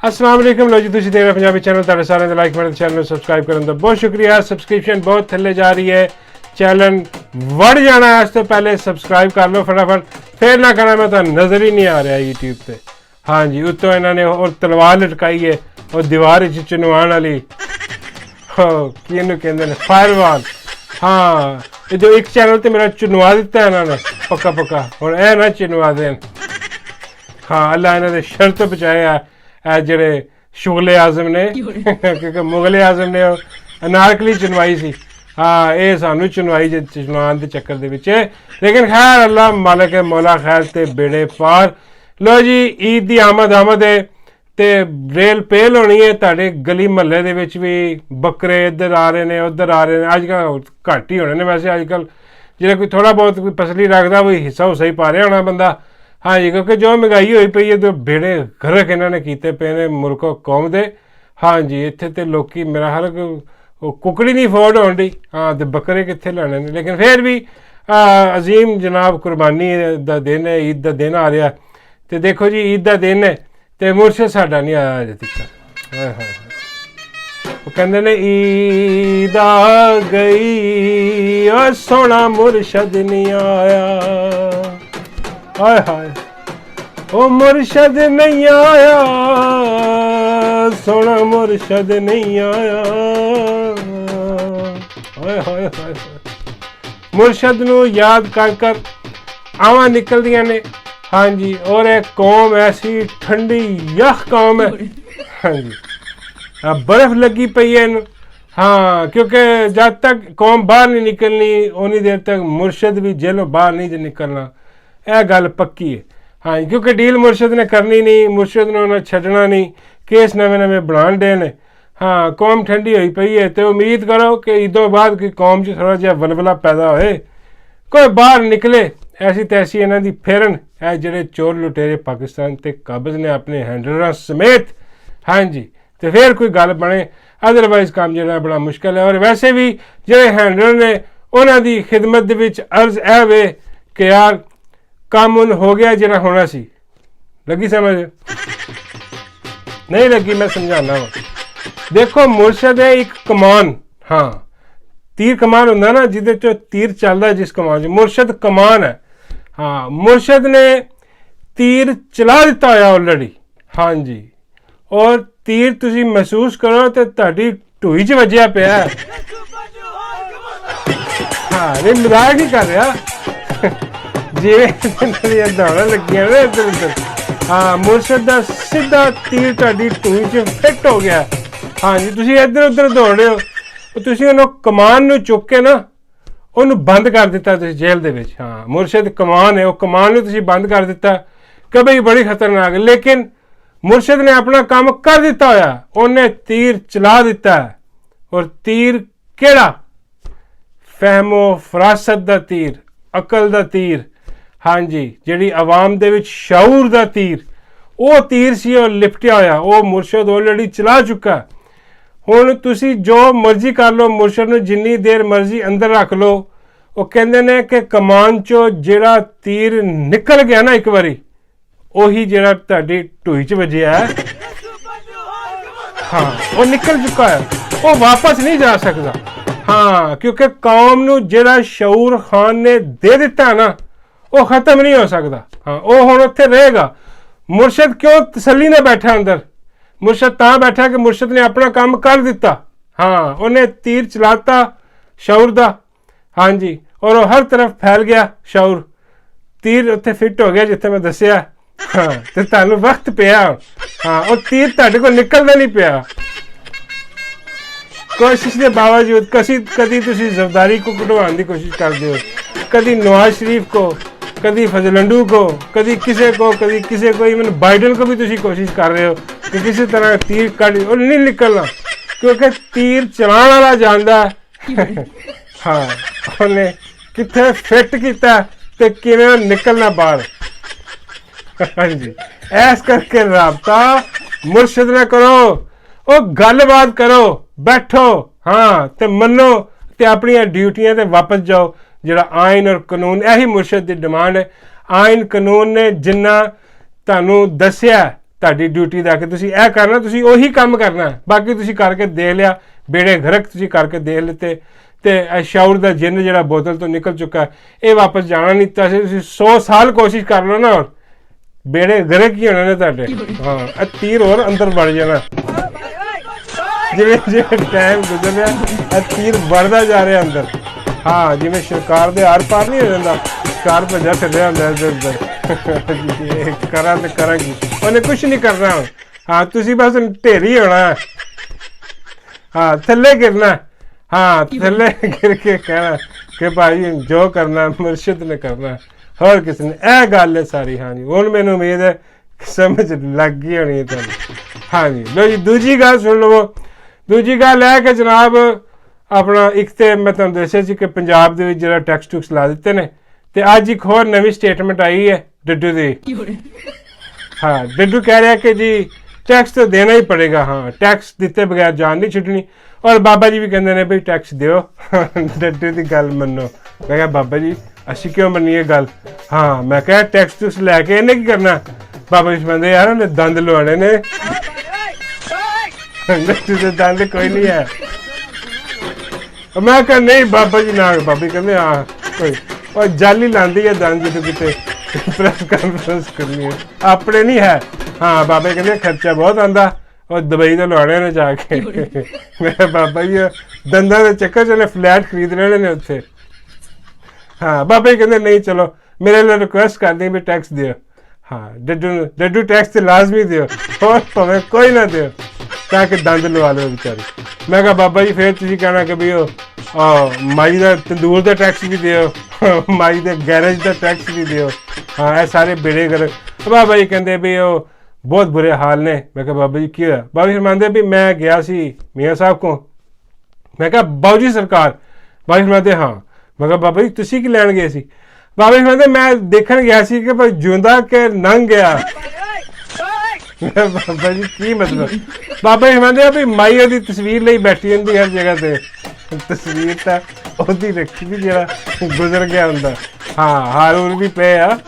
अस्सलाम वालेकुम लो जी तुसीं देख रहे पंजाबी चैनल तुहाडे सारेयां दा लाइक मेरे चैनल सबसक्राइब करन दा बहुत शुक्रिया। सब्सक्रिप्शन बहुत थल्ले जा रही है, चैनल बढ़ जाना है। इस तो पहले सब्सक्राइब कर लो फटाफट, फिर ना कहना मैं तो नज़र ही नहीं आ रहा यूट्यूब पे। हाँ जी, उत्तों इन्होंने और तलवार लटकाई है और दीवार चुनवाण वाली कहते फायरवाल। हाँ, जो एक चैनल तो मेरा चुनवा दिता है इन्होंने पक्का पक्का, और ए ना चुनवा देन। हाँ, अल्लाह इन्होंने शर्त बचाया ਜਿਹੜੇ ਸ਼ੁਗਲੇ ਆਜ਼ਮ ਨੇ ਕਿਉਂਕਿ ਮੁਗਲੇ ਆਜ਼ਮ ਨੇ ਅਨਾਰਕਲੀ ਚੁਣਵਾਈ ਸੀ। ਹਾਂ, ਇਹ ਸਾਨੂੰ ਚੁਣਵਾਈ ਚੁਣਵਾਉਣ ਦੇ ਚੱਕਰ ਦੇ ਵਿੱਚ। ਲੇਕਿਨ ਖੈਰ ਅੱਲਾ ਮਾਲਕ ਹੈ, ਮੌਲਾ ਖੈਰ ਤੇ ਬੇੜੇ ਪਾਰ। ਲੋ ਜੀ, ਈਦ ਦੀ ਆਮਦ ਹੈ ਤੇ ਰੇਲ ਪੇਲ ਹੋਣੀ ਹੈ ਤੁਹਾਡੇ ਗਲੀ ਮਹੱਲੇ ਦੇ ਵਿੱਚ ਵੀ। ਬੱਕਰੇ ਇੱਧਰ ਆ ਰਹੇ ਨੇ ਉੱਧਰ ਆ ਰਹੇ ਨੇ। ਅੱਜ ਕੱਲ੍ਹ ਘੱਟ ਹੀ ਹੋਣੇ ਨੇ ਵੈਸੇ। ਅੱਜ ਕੱਲ੍ਹ ਜਿਹੜਾ ਕੋਈ ਥੋੜ੍ਹਾ ਬਹੁਤ ਕੋਈ ਪਸਲੀ ਰੱਖਦਾ ਉਹ ਹਿੱਸਾ ਹੁੱਸਾ ਹੀ ਪਾ ਰਿਹਾ ਹੋਣਾ ਬੰਦਾ। हाँ जी, क्योंकि जो महंगाई हुई पई है तो बेड़े गरक इन्होंने किए पे ने मुल्को कौम दे। हाँ जी, इत्थे तो लोग मेरा हर कुकड़ी नहीं अफोर्ड होन डी। हाँ, तो बकरे कित्थे लैने ने। लेकिन फिर भी अजीम जनाब कुर्बानी दा दिन है, ईद दा दिन आ रहा। तो देखो जी, ईद दा दिन है तो मुर्शद साडा नहीं आया अजे तक। वो कहते ने ईद आ गई और सोना मुर्शद नहीं आया। हाय हाय, ओ मुर्शद नहीं आया, सोना मुर्शद नहीं आया। हाय हाय हाय, मुर्शद नू याद कर कर आवां निकलदियां ने। हाँ जी, और एक कौम ऐसी ठंडी यख कौम है। हाँ जी, बर्फ लगी पई है इन्हूं। हाँ, क्योंकि जब तक कौम बाहर नहीं निकलनी उन्नी देर तक मुर्शद भी जेलों बाहर नहीं निकलना। यह गल पक्की है। हाँ, क्योंकि डील मुर्शद ने करनी नहीं, मुर्शद ने उन्हें छड्डना नहीं, केस नवे नवे बनाने दे ने। हाँ, कौम ठंडी हुई पई है तो उम्मीद करो कि ईदों बाद कोई कौम च थोड़ा जिहा वलवला पैदा होए, कोई बाहर निकले। ऐसी तैसी इन्हां दी फिरन है जेडे चोर लुटेरे पाकिस्तान ते काबज ने अपने हैंडलरां समेत। हाँ जी, तो फिर कोई गल बने, अदरवाइज काम जो बड़ा मुश्किल है। और वैसे भी जेडे हैंडलर ने उन्हां दी खिदमत दे विच अर्ज है वे कि यार काम उन हो गया जिन्ना होना सी। लगी समझ? नहीं लगी, मैं समझाना वा। देखो, मुर्शद है एक कमान। हाँ, तीर कमान होंदा ना जिहदे चो तीर चलदा जिस कमान च, मुर्शद कमान है। हाँ, मुर्शद ने तीर चला दिता होया ऑलरेडी। हाँ जी, और तीर तुसी महसूस करो तो तुहाडी ढूई च वजिया पिया। हाँ, नहीं मजाक नहीं कर रहा जिवें दौड़ां लगियां ने इधर उधर। हाँ, मुर्शद का सीधा तीर तुहाडी ढूई च फिट हो गया। हाँ जी, तुसीं इधर उधर दौड़ रहे हो, तुसीं उहनूं कमान नूं चुक के ना उहनूं बंद कर दिता तुसीं जेल दे विच। हाँ, मुर्शद कमान है, वो कमान नूं तुसीं बंद कर दिता कि बई बड़ी खतरनाक। लेकिन मुर्शद ने अपना काम कर दिता होया, उन्हें तीर चला दिता है। और तीर केड़ा? फहमो फरासत दा तीर, अकल दा तीर। हाँ जी, जिहड़ी आवाम दे विच शऊर दा तीर, वो तीर सी वो लिपटिया होया, वो मुर्शद ऑलरेडी चला चुका। हुण तुसी जो मर्जी कर लो, मुर्शद नूं जिन्नी देर मर्जी अंदर रख लो। वो कहंदे ने कि कमान चो जिहड़ा तीर निकल गया ना एक बारी, ਉਹੀ ਜਿਹੜਾ ਤੁਹਾਡੀ ਢੂਈ 'ਚ ਵੱਜਿਆ ਹੈ। हाँ, वो निकल चुका है, वो वापस नहीं जा सकता। हाँ, क्योंकि कौम नूं जिहड़ा शऊर खान ने दे दिता है ना, वो खत्म नहीं हो सकता। हाँ, वो हुण उत्थे रहेगा। मुर्शद क्यों तसल्ली ने बैठा अंदर? मुर्शद तां बैठा कि मुर्शद ने अपना काम कर दिता। हाँ, उन्हें तीर चलाता शऊर दा। हाँ जी, और वो हर तरफ फैल गया शऊर। तीर उत्थे फिट हो गया जिथे मैं दसिया। हाँ, तो तुहानूं वक्त पिया। हाँ, और तीर तुहाडे कोल निकलदा नहीं पिया। कोशिश के बावजूद कदी तुसीं ज़रदारी को कढवाउण दी कोशिश करदे हो, कदी नवाज शरीफ को, कदी फजलंडू को, कदी किसी को, कदी किसी को, इवन बाइडन को भी तुसीं कोशिश कर रहे हो कि किसी तरह तीर कढ़, और नहीं निकलना क्योंकि तीर चलाने वाला जानदा है। हाँ, उन्हें कित्थे फिट कीता ते किवें निकलना बाहर। हाँ जी, ऐस करके राबता मुर्शद ना करो, वो गलबात करो, बैठो। हाँ, ते मनो ते अपनी ड्यूटियां ते वापस जाओ। जिहड़ा आइन और कानून, यही मुर्शद की डिमांड है। आइन कानून ने जिन्ना तुहानूं दस्सिया ਤੁਹਾਡੀ ਡਿਊਟੀ ਦਾ ਕਿ ਤੁਸੀਂ ਇਹ ਕਰਨਾ, ਤੁਸੀਂ ਉਹੀ ਕੰਮ ਕਰਨਾ, ਬਾਕੀ ਤੁਸੀਂ ਕਰਕੇ ਦੇਖ ਲਿਆ, ਬੇੜੇ ਗਰਕ ਤੁਸੀਂ ਕਰਕੇ ਦੇਖ ਲਿੱਤੇ, ਤੇ ਇਹ ਸ਼ਾਉਰ ਦਾ ਜਿੰਨ ਜਿਹੜਾ ਬੋਤਲ ਤੋਂ ਨਿਕਲ ਚੁੱਕਾ, ਇਹ ਵਾਪਸ ਜਾਣਾ ਨਹੀਂ। ਤਾਂ ਤੁਸੀਂ 100 ਸਾਲ ਕੋਸ਼ਿਸ਼ ਕਰ ਲਓ ਨਾ, ਬੇੜੇ ਗਰਕ ਹੀ ਹੋਣੇ ਨੇ ਤੁਹਾਡੇ। ਹਾਂ, ਇਹ ਤੀਰ ਹੋਰ ਅੰਦਰ ਵੜ ਜਾਣਾ, ਜਿਵੇਂ ਜਿਵੇਂ ਟਾਈਮ ਗੁਜ਼ਰ ਰਿਹਾ ਇਹ ਤੀਰ ਵੜਦਾ ਜਾ ਰਿਹਾ ਅੰਦਰ। ਹਾਂ, ਜਿਵੇਂ ਸ਼ਿਕਾਰ ਦੇ ਆਰ ਪਾਰ ਨਹੀਂ ਹੋ ਜਾਂਦਾ, ਸ਼ਿਕਾਰ ਭੱਜਾ ਫਿਰਿਆ ਹੁੰਦਾ ਇੱਧਰ ਉੱਧਰ, ਕਰਾਂ ਤੇ ਕਰਾਂਗੀ, ਉਹਨੇ ਕੁਛ ਨਹੀਂ ਕਰਨਾ। ਹਾਂ, ਤੁਸੀਂ ਬਸ ਢੇਰੀ ਹੋਣਾ, ਹਾਂ ਥੱਲੇ ਗਿਰਨਾ, ਹਾਂ ਥੱਲੇ ਗਿਰ ਕੇ ਕਹਿਣਾ ਕਿ ਭਾਈ ਜੋ ਕਰਨਾ ਮੁਰਸ਼ਿਦ ਨੇ ਕਰਨਾ, ਹੋਰ ਕਿਸੇ ਨੇ। ਇਹ ਗੱਲ ਹੈ ਸਾਰੀ। ਹਾਂਜੀ, ਹੁਣ ਮੈਨੂੰ ਉਮੀਦ ਹੈ ਸਮਝ ਲੱਗ ਗਈ ਹੋਣੀ ਹੈ ਤੁਹਾਨੂੰ। ਹਾਂਜੀ, ਲੋ ਜੀ ਦੂਜੀ ਗੱਲ ਸੁਣ ਲਵੋ। ਦੂਜੀ ਗੱਲ ਹੈ ਕਿ ਜਨਾਬ ਆਪਣਾ ਇੱਕ ਤੇ ਮੈਂ ਤੁਹਾਨੂੰ ਦੱਸਿਆ ਸੀ ਕਿ ਪੰਜਾਬ ਦੇ ਵਿੱਚ ਜਿਹੜਾ ਟੈਕਸ ਟੂਕਸ ਲਾ ਦਿੱਤੇ ਨੇ, ਤੇ ਅੱਜ ਇੱਕ ਹੋਰ ਨਵੀਂ ਸਟੇਟਮੈਂਟ ਆਈ ਹੈ ਡੱਡੂ ਦੀ। ਹਾਂ, ਡੱਡੂ ਕਹਿ ਰਿਹਾ ਕਿ ਜੀ ਟੈਕਸ ਤਾਂ ਦੇਣਾ ਹੀ ਪੜੇਗਾ। ਹਾਂ, ਟੈਕਸ ਦਿੱਤੇ ਬਗੈਰ ਜਾਨ ਨਹੀਂ ਛੁੱਟਣੀ। ਔਰ ਬਾਬਾ ਜੀ ਵੀ ਕਹਿੰਦੇ ਨੇ ਵੀ ਟੈਕਸ ਦਿਓ। ਡੱਡੂ ਦੀ ਗੱਲ ਮੰਨੋ। ਮੈਂ ਕਿਹਾ ਬਾਬਾ ਜੀ ਅਸੀਂ ਕਿਉਂ ਮੰਨੀਏ ਗੱਲ? ਹਾਂ, ਮੈਂ ਕਿਹਾ ਟੈਕਸ ਟੂਕਸ ਲੈ ਕੇ ਇਹਨੇ ਕੀ ਕਰਨਾ? ਬਾਬਾ ਜੀ ਕਹਿੰਦੇ ਯਾਰ ਉਹਨੇ ਦੰਦ ਲਵਾਉਣੇ ਨੇ। ਡੱਡੂ ਦੇ ਦੰਦ ਕੋਈ ਨਹੀਂ ਹੈ। ਮੈਂ ਕਿਹਾ ਨਹੀਂ ਬਾਬਾ ਜੀ ਨਾ। ਬਾਬਾ ਜੀ ਕਹਿੰਦੇ ਹਾਂ ਕੋਈ ਉਹ ਜਾਲੀ ਲਾਉਂਦੀ ਹੈ ਦੰਦ ਜਦੋਂ ਕਿਤੇ ਪ੍ਰੈਸ ਕਾਨਫਰੰਸ ਕਰਨੀ ਹੈ, ਆਪਣੇ ਨਹੀਂ ਹੈ। ਹਾਂ, ਬਾਬਾ ਕਹਿੰਦੇ ਖਰਚਾ ਬਹੁਤ ਆਉਂਦਾ, ਉਹ ਦੁਬਈ ਤੋਂ ਲਵਾਉਣੇ ਨੇ ਜਾ ਕੇ। ਮੈਂ ਬਾਬਾ ਜੀ ਦੰਦਾਂ ਦੇ ਚੱਕਰ 'ਚ ਉਹਨੇ ਫਲੈਟ ਖਰੀਦ ਲੈਣੇ ਨੇ ਉੱਥੇ। ਹਾਂ, ਬਾਬਾ ਜੀ ਕਹਿੰਦੇ ਨਹੀਂ ਚਲੋ ਮੇਰੇ ਲਈ ਰਿਕੁਐਸਟ ਕਰਦੀ ਵੀ ਟੈਕਸ ਦਿਓ। ਹਾਂ, ਡੱਡੂ ਟੈਕਸ ਤੇ ਲਾਜ਼ਮੀ ਦਿਓ, ਹੋਰ ਭਾਵੇਂ ਕੋਈ ਨਾ ਦਿਓ, ਤਾਂ ਕਿ ਦੰਦ ਲਵਾ ਲਓ ਵਿਚਾਰੇ। ਮੈਂ ਕਿਹਾ ਬਾਬਾ ਜੀ ਫਿਰ ਤੁਸੀਂ ਕਹਿਣਾ ਕਿ ਵੀ ਉਹ ਮਾਈ ਦਾ ਤੰਦੂਰ ਦਾ ਟੈਕਸ ਵੀ ਦਿਓ, ਮਾਈ ਦੇ ਗੈਰੇਜ ਦਾ ਟੈਕਸ ਵੀ ਦਿਓ। ਹਾਂ, ਇਹ ਸਾਰੇ ਬੇੜੇ ਗਰਕ। ਬਾਬਾ ਜੀ ਕਹਿੰਦੇ ਵੀ ਉਹ ਬਹੁਤ ਬੁਰੇ ਹਾਲ ਨੇ। ਮੈਂ ਕਿਹਾ ਬਾਬਾ ਜੀ ਕੀ ਹੋਇਆ? ਬਾਬਾ ਜੀ ਫਰਮਾਉਂਦੇ ਵੀ ਮੈਂ ਗਿਆ ਸੀ ਮੀਆਂ ਸਾਹਿਬ ਕੋਲ। ਮੈਂ ਕਿਹਾ ਬਾਬੂ ਜੀ ਸਰਕਾਰ? ਬਾਬਾ ਜੀ ਫਰਮਾਉਂਦੇ ਹਾਂ। ਮੈਂ ਕਿਹਾ ਬਾਬਾ ਜੀ ਤੁਸੀਂ ਕੀ ਲੈਣ ਗਏ ਸੀ? ਬਾਬਾ ਜੀ ਫਰਮਾਉਂਦੇ ਮੈਂ ਦੇਖਣ ਗਿਆ ਸੀ ਕਿ ਭਾਈ ਜਿਉਂਦਾ ਕਿ ਲੰਘ ਗਿਆ। ਬਾਬਾ ਜੀ ਕੀ ਮਤਲਬ? ਬਾਬਾ ਜੀ ਫਰਮਾਉਂਦੇ ਵੀ ਮਾਈ ਉਹਦੀ ਤਸਵੀਰ ਲਈ ਬੈਠੀ ਹੁੰਦੀ ਹਰ ਜਗ੍ਹਾ ਤੇ, ਤਸਵੀਰ ਤਾਂ ਉਹਦੀ ਰੱਖੀ ਵੀ ਜਿਹੜਾ ਗੁਜ਼ਰ ਗਿਆ ਹੁੰਦਾ। ਹਾਂ, ਹਾਰੂਰ ਵੀ ਪਏ ਆ।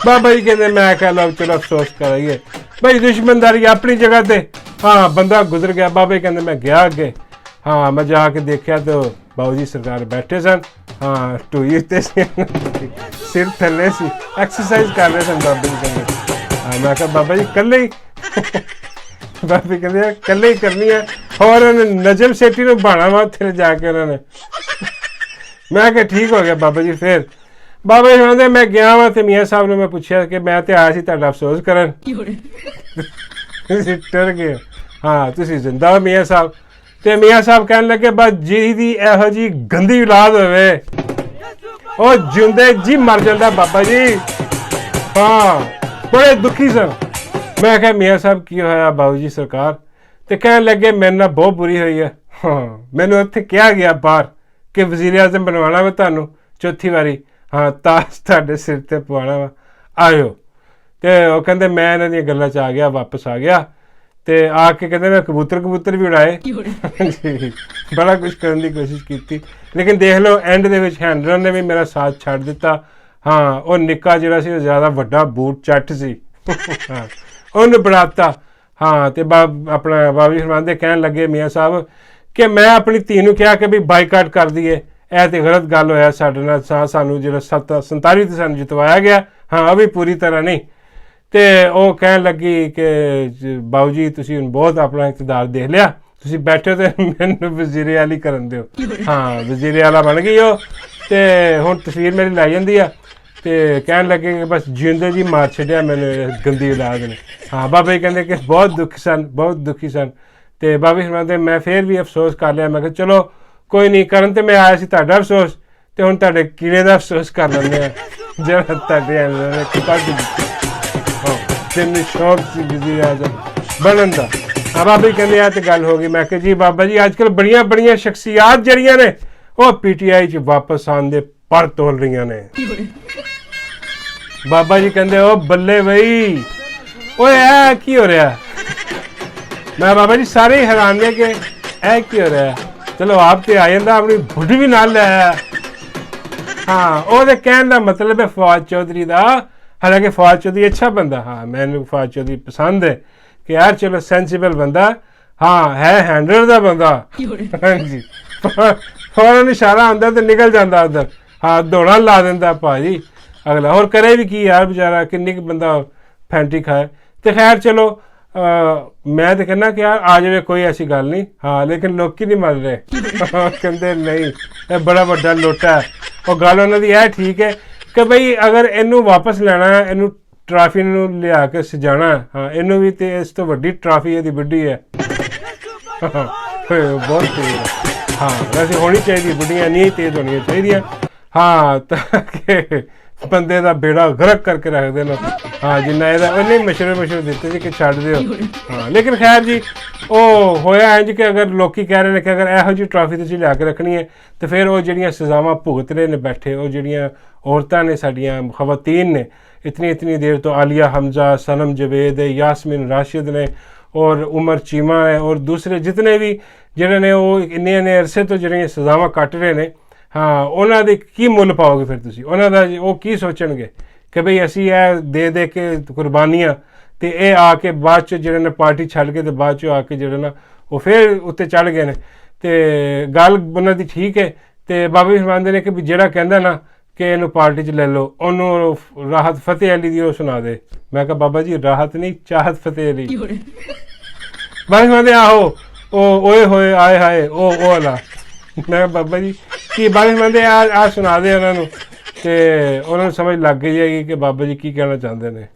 ਬਾਬਾ ਜੀ ਕਹਿੰਦੇ ਮੈਂ ਕਹਿ ਲਓ ਚਲੋ ਅਫਸੋਸ ਕਰਾਈਏ ਭਾਈ, ਦੁਸ਼ਮਣਦਾਰੀ ਆਪਣੀ ਜਗ੍ਹਾ ਤੇ। ਹਾਂ, ਬੰਦਾ ਗੁਜ਼ਰ ਗਿਆ। ਬਾਬਾ ਜੀ ਕਹਿੰਦੇ ਮੈਂ ਗਿਆ ਅੱਗੇ। ਹਾਂ, ਮੈਂ ਜਾ ਕੇ ਦੇਖਿਆ ਤਾਂ ਬਾਬੂ ਜੀ ਸਰਕਾਰ ਬੈਠੇ ਸਨ। ਹਾਂ, ਟੂਈ ਉੱਤੇ ਸੀ, ਸਿਰ ਥੱਲੇ ਸੀ, ਐਕਸਰਸਾਈਜ਼ ਕਰ ਰਹੇ ਸਨ। ਬਾਬਾ ਜੀ ਕਹਿੰਦੇ ਹਾਂ। ਮੈਂ ਕਿਹਾ ਬਾਬਾ ਜੀ ਇਕੱਲੇ ਹੀ? ਬਾਬਾ ਜੀ ਕਹਿੰਦੇ ਇਕੱਲੇ ਹੀ ਕਰਨੀ ਹੈ। ਹੋਰ ਉਹਨੇ ਨਜਮ ਸੇਠੀ ਨੂੰ ਬਹਾਣਾ ਵਾ ਉੱਥੇ ਜਾ ਕੇ ਉਹਨਾਂ ਨੇ। ਮੈਂ ਕਿਹਾ ਠੀਕ ਹੋ ਗਿਆ ਬਾਬਾ ਜੀ। ਫਿਰ ਬਾਬਾ ਜੀ ਕਹਿੰਦੇ ਮੈਂ ਗਿਆ ਵਾ ਤੇ ਮੀਆਂ ਸਾਹਿਬ ਨੂੰ ਮੈਂ ਪੁੱਛਿਆ ਕਿ ਮੈਂ ਤੇ ਆਇਆ ਸੀ ਤੁਹਾਡਾ ਅਫਸੋਸ ਕਰਨ, ਤੁਸੀਂ ਟਰ ਗਏ। ਹਾਂ, ਤੁਸੀਂ ਜ਼ਿੰਦਾ ਹੋ ਮੀਆਂ ਸਾਹਿਬ? ਤੇ ਮੀਆਂ ਸਾਹਿਬ ਕਹਿਣ ਲੱਗੇ ਬਸ ਜਿਹਦੀ ਇਹੋ ਜਿਹੀ ਗੰਦੀ ਔਲਾਦ ਹੋਵੇ ਉਹ ਜਿਉਂਦੇ ਜੀ ਮਰ ਜਾਂਦਾ ਬਾਬਾ ਜੀ। ਹਾਂ, ਬੜੇ ਦੁਖੀ ਸਨ। ਮੈਂ ਕਿਹਾ ਮੀਆਂ ਸਾਹਿਬ ਕੀ ਹੋਇਆ ਬਾਬੂ ਜੀ ਸਰਕਾਰ? ਤੇ ਕਹਿਣ ਲੱਗੇ ਮੇਰੇ ਨਾਲ ਬਹੁਤ ਬੁਰੀ ਹੋਈ ਹੈ। ਹਾਂ, ਮੈਨੂੰ ਉੱਥੇ ਕਿਹਾ ਗਿਆ ਬਾਹਰ ਕਿ ਵਜ਼ੀਰ ਆਜ਼ਮ ਬਣਵਾਉਣਾ ਵਾ ਤੁਹਾਨੂੰ ਚੌਥੀ ਵਾਰੀ। ਹਾਂ, ਤਾਜ ਤੁਹਾਡੇ ਸਿਰ ਤੇ ਪਵਾਉਣਾ ਵਾ, ਆਇਓ। ਤੇ ਉਹ ਕਹਿੰਦੇ ਮੈਂ ਇਹਨਾਂ ਦੀਆਂ ਗੱਲਾਂ 'ਚ ਆ ਗਿਆ, ਵਾਪਸ ਆ ਗਿਆ। ਤੇ ਆ ਕੇ ਕਹਿੰਦੇ ਮੈਂ ਕਬੂਤਰ ਵੀ ਉਡਾਏ। ਬੜਾ ਕੁਛ ਕਰਨ ਦੀ ਕੋਸ਼ਿਸ਼ ਕੀਤੀ, ਲੇਕਿਨ ਦੇਖ ਲਓ ਐਂਡ ਦੇ ਵਿੱਚ ਹੈਂਡਲਰ ਨੇ ਵੀ ਮੇਰਾ ਸਾਥ ਛੱਡ ਦਿੱਤਾ। ਹਾਂ, ਉਹ ਨਿੱਕਾ ਜਿਹੜਾ ਸੀ ਉਹ ਜ਼ਿਆਦਾ ਵੱਡਾ ਬੂਟ ਚੱਟ ਸੀ। ਹਾਂ, ਉਹਨੂੰ ਬਣਾਤਾ। ਹਾਂ, ਤੇ ਆਪਣਾ ਬਾਬੀ ਫਰਮਾਂਦੇ ਕਹਿਣ ਲੱਗੇ ਮੀਆਂ ਸਾਹਿਬ ਕਿ ਮੈਂ ਆਪਣੀ ਧੀ ਨੂੰ ਕਿਹਾ ਕਿ ਵੀ ਬਾਈਕਾਟ ਕਰ ਦਈਏ, ਇਹ ਤੇ ਗਲਤ ਗੱਲ ਹੋਇਆ ਸਾਡੇ ਨਾਲ। ਸਾਨੂੰ ਜਿਹੜਾ 47 ਤੇ ਸਾਨੂੰ ਜਿਤਵਾਇਆ ਗਿਆ, ਹਾਂ ਉਹ ਵੀ ਪੂਰੀ ਤਰ੍ਹਾਂ ਨਹੀਂ। ਤੇ ਉਹ ਕਹਿਣ ਲੱਗੀ ਕਿ ਬਾਊ ਜੀ ਤੁਸੀਂ ਹੁਣ ਬਹੁਤ ਆਪਣਾ ਇਕਤਦਾਰ ਦੇਖ ਲਿਆ, ਤੁਸੀਂ ਬੈਠੇ ਤੇ ਮੈਨੂੰ ਵਜ਼ੀਰੇ ਆਲੀ ਕਰਨ ਦਿਓ। ਹਾਂ, ਵਜ਼ੀਰੇ ਆਲਾ ਬਣ ਗਈ ਉਹ। ਤੇ ਹੁਣ ਤਸਵੀਰ ਮੇਰੀ ਲੈ ਜਾਂਦੀ ਆ। ਤੇ ਕਹਿਣ ਲੱਗੇ ਕਿ ਬਸ ਜਿਉਂਦੇ ਜੀ ਮਾਰ ਛੱਡਿਆ ਮੈਨੂੰ ਗੰਦੀ ਔਲਾਦ ਨੇ। ਹਾਂ, ਬਾਬਾ ਜੀ ਕਹਿੰਦੇ ਕਿ ਬਹੁਤ ਦੁਖੀ ਸਨ, ਬਹੁਤ ਦੁਖੀ ਸਨ। ਤੇ ਬਾਬਾ ਜੀ ਫਰਮਾਉਂਦੇ ਮੈਂ ਫਿਰ ਵੀ ਅਫਸੋਸ ਕਰ ਲਿਆ। ਮੈਂ ਕਿਹਾ ਚਲੋ ਕੋਈ ਨਹੀਂ, ਕਰਨ ਤੇ ਮੈਂ ਆਇਆ ਸੀ ਤੁਹਾਡਾ ਅਫਸੋਸ, ਤੇ ਹੁਣ ਤੁਹਾਡੇ ਕੀੜੇ ਦਾ ਅਫਸੋਸ ਕਰ ਲੈਂਦੇ ਆ ਜਿਹੜਾ ਤੁਹਾਡੇ ਕੱਢ ਦਿੱਤਾ। ਤੈਨੂੰ ਸ਼ੌਕ ਸੀ ਵਜ਼ੀਰ ਆਜ਼ਮ ਬਣਨ ਦਾ। ਹਾਂ, ਬਾਬਾ ਜੀ ਕਹਿੰਦੇ ਆ ਤੇ ਗੱਲ ਹੋ ਗਈ। ਮੈਂ ਕਿਹਾ ਜੀ ਬਾਬਾ ਜੀ ਅੱਜ ਕੱਲ੍ਹ ਬੜੀਆਂ ਸ਼ਖਸੀਅਤ ਜਿਹੜੀਆਂ ਨੇ ਉਹ PTI 'ਚ ਵਾਪਸ ਆਉਣ ਦੇ ਪਰ ਤੋਲ ਰਹੀਆਂ ਨੇ। ਬਾਬਾ ਜੀ ਕਹਿੰਦੇ ਉਹ ਬੱਲੇ ਬਈ, ਓਏ ਇਹ ਕੀ ਹੋ ਰਿਹਾ? ਮੈਂ ਬਾਬਾ ਜੀ ਸਾਰੇ ਹੀ ਹੈਰਾਨ ਨੇ ਕਿ ਇਹ ਕੀ ਹੋ ਰਿਹਾ। ਚਲੋ ਆਪ ਤੇ ਆ ਜਾਂਦਾ, ਆਪਣੀ ਬੁੱਢੀ ਵੀ ਨਾਲ ਲੈ ਆਇਆ। ਹਾਂ, ਉਹਦੇ ਕਹਿਣ ਦਾ ਮਤਲਬ ਹੈ ਫਵਾਦ ਚੌਧਰੀ ਦਾ ਹਾਲਾਂਕਿ ਫਵਾਦ ਚੌਧਰੀ ਅੱਛਾ ਬੰਦਾ, ਹਾਂ ਮੈਨੂੰ ਫਵਾਦ ਚੌਧਰੀ ਪਸੰਦ ਹੈ ਕਿ ਯਾਰ ਚਲੋ ਸੈਂਸੀਬਲ ਬੰਦਾ, ਹਾਂ ਹੈ ਹੈਂਡਲਰ ਦਾ ਬੰਦਾ। ਹਾਂਜੀ ਫੌਰਨ ਇਸ਼ਾਰਾ ਆਉਂਦਾ ਤੇ ਨਿਕਲ ਜਾਂਦਾ ਉੱਧਰ, ਹਾਂ ਦੌੜਾਂ ਲਾ ਦਿੰਦਾ ਭਾਜੀ ਅਗਲਾ, ਹੋਰ ਕਰੇ ਵੀ ਕੀ ਯਾਰ ਵਿਚਾਰਾ, ਕਿੰਨੀ ਕੁ ਬੰਦਾ ਫੈਂਟੀ ਖਾਏ। ਤੇ ਖੈਰ ਚਲੋ ਮੈਂ ਤਾਂ ਕਹਿੰਦਾ ਕਿ ਯਾਰ ਆ ਜਾਵੇ ਕੋਈ ਐਸੀ ਗੱਲ ਨਹੀਂ, ਹਾਂ ਲੇਕਿਨ ਲੋਕੀ ਨਹੀਂ ਮੰਨ ਰਹੇ ਕਹਿੰਦੇ ਨਹੀਂ ਇਹ ਬੜਾ ਵੱਡਾ ਲੋਟਾ ਹੈ। ਉਹ ਗੱਲ ਉਹਨਾਂ ਦੀ ਇਹ ਠੀਕ ਹੈ ਕਿ ਬਈ ਅਗਰ ਇਹਨੂੰ ਵਾਪਸ ਲੈਣਾ ਹੈ, ਇਹਨੂੰ ਟਰਾਫੀ ਨੂੰ ਲਿਆ ਕੇ ਸਜਾਣਾ, ਹਾਂ ਇਹਨੂੰ ਵੀ ਤੇ ਇਸ ਤੋਂ ਵੱਡੀ ਟਰਾਫੀ ਇਹਦੀ ਵੱਡੀ ਹੈ ਬਹੁਤ ਤੇਜ਼ ਹੈ। ਹਾਂ ਵੈਸੇ ਹੋਣੀ ਚਾਹੀਦੀ, ਬੁੱਢੀਆਂ ਨਹੀਂ ਤੇਜ਼ ਹੋਣੀਆਂ ਚਾਹੀਦੀਆਂ, ਹਾਂ ਤਾਂ ਕਿ ਬੰਦੇ ਦਾ ਬੇੜਾ ਗਰਕ ਕਰਕੇ ਰੱਖਦੇ ਨੇ। ਹਾਂ ਜਿੰਨਾ ਇਹਦਾ ਉਹਨੇ ਮਸ਼ਵਰੇ ਦਿੱਤੇ ਸੀ ਕਿ ਛੱਡ ਦਿਓ, ਹਾਂ ਲੇਕਿਨ ਖੈਰ ਜੀ ਉਹ ਹੋਇਆ ਇੰਝ ਕਿ ਅਗਰ ਲੋਕੀ ਕਹਿ ਰਹੇ ਨੇ ਕਿ ਅਗਰ ਇਹੋ ਜਿਹੀ ਟਰਾਫੀ ਤੁਸੀਂ ਲਿਆ ਕੇ ਰੱਖਣੀ ਹੈ ਤੇ ਫਿਰ ਉਹ ਜਿਹੜੀਆਂ ਸਜ਼ਾਵਾਂ ਭੁਗਤ ਰਹੇ ਨੇ ਬੈਠੇ, ਉਹ ਜਿਹੜੀਆਂ ਔਰਤਾਂ ਨੇ ਸਾਡੀਆਂ ਖਵਾਤੀਨ ਨੇ इतनी देर तो आलिया हमजा, सनम जवेद है, यासमिन राशिद ने और उमर चीमा है और दूसरे जितने भी जिन्होंने वो इन्ने अरसे तो ਜਿਹੜੀਆਂ ਸਜ਼ਾਵਾਂ ਕੱਟ ਰਹੇ ਨੇ, ਹਾਂ ਉਹਨਾਂ ਦੇ ਕੀ ਮੁੱਲ ਪਾਓਗੇ ਫਿਰ ਤੁਸੀਂ? ਉਹਨਾਂ ਦਾ ਉਹ ਕੀ ਸੋਚਣਗੇ ਕਿ ਬਈ ਅਸੀਂ ਇਹ ਦੇ ਕੇ ਕੁਰਬਾਨੀਆਂ ਤੇ ਇਹ ਆ ਕੇ ਬਾਅਦ 'ਚ ਜਿਹੜੇ ਨੇ ਪਾਰਟੀ ਛੱਡ ਕੇ ਤੇ ਬਾਅਦ 'ਚ ਆ ਕੇ ਜਿਹੜੇ ਨਾ ਉਹ ਫਿਰ ਉੱਤੇ ਚੜ੍ਹ ਗਏ ਨੇ। ਤੇ ਗੱਲ ਉਹਨਾਂ ਦੀ ਠੀਕ ਹੈ ਤੇ ਬਾਬਾ ਜੀ ਫਰਮਾਉਂਦੇ ਨੇ ਕਿ ਵੀ ਜਿਹੜਾ ਕਹਿੰਦਾ ਨਾ ਕਿ ਇਹਨੂੰ ਪਾਰਟੀ 'ਚ ਲੈ ਲਓ, ਉਹਨੂੰ ਰਾਹਤ ਫਤਿਹ ਅਲੀ ਦੀ ਉਹ ਸੁਣਾ ਦੇ। ਮੈਂ ਕਿਹਾ ਬਾਬਾ ਜੀ ਰਾਹਤ ਨਹੀਂ, ਚਾਹਤ ਫਤਿਹ ਅਲੀ। ਬਾਬਾ ਕਹਿੰਦੇ ਆਹੋ ਉਹ ਓਏ ਹੋਏ ਆਏ ਹਾਏ ਉਹ ਵਾਲਾ। ਮੈਂ ਕਿਹਾ ਬਾਬਾ ਜੀ ਕੀ? ਬਾਬਾ ਕਹਿੰਦੇ ਆ ਸੁਣਾ ਦੇ ਉਹਨਾਂ ਨੂੰ, ਤੇ ਉਹਨਾਂ ਨੂੰ ਸਮਝ ਲੱਗ ਗਈ ਜਾਏਗੀ ਕਿ ਬਾਬਾ ਜੀ ਕੀ ਕਹਿਣਾ ਚਾਹੁੰਦੇ ਨੇ।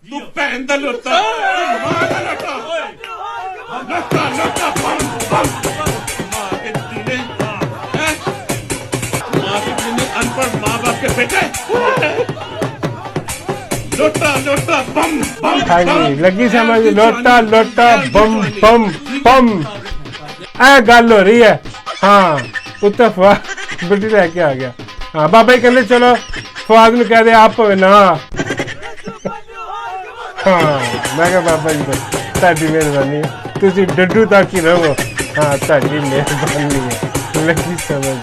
ਹਾਂਜੀ ਲੱਗੀ ਸਮਝ, ਲੋਟਾ ਲੋਟਾ ਬਮ ਬਮ ਬਮ ਇਹ ਗੱਲ ਹੋ ਰਹੀ ਹੈ। ਹਾਂ ਉੱਤੇ ਫਵਾਦ ਬੁੱਢੀ ਲੈ ਕੇ ਆ ਗਿਆ। ਹਾਂ ਬਾਬਾ ਜੀ ਕਹਿੰਦੇ ਚਲੋ ਫਵਾਦ ਨੂੰ ਕਹਿ ਦੇ ਆਪ ਭਾਵੇਂ ਨਾ। ਹਾਂ ਮੈਂ ਕਿਹਾ ਬਾਬਾ ਜੀ ਤੁਹਾਡੀ ਮਿਹਰਬਾਨੀ, ਤੁਸੀਂ ਡੱਡੂ ਤੱਕ ਹੀ ਰਹੋ। ਹਾਂ ਤੁਹਾਡੀ ਮਿਹਰਬਾਨੀ ਹੈ, ਲੱਗੀ ਸਮਝ।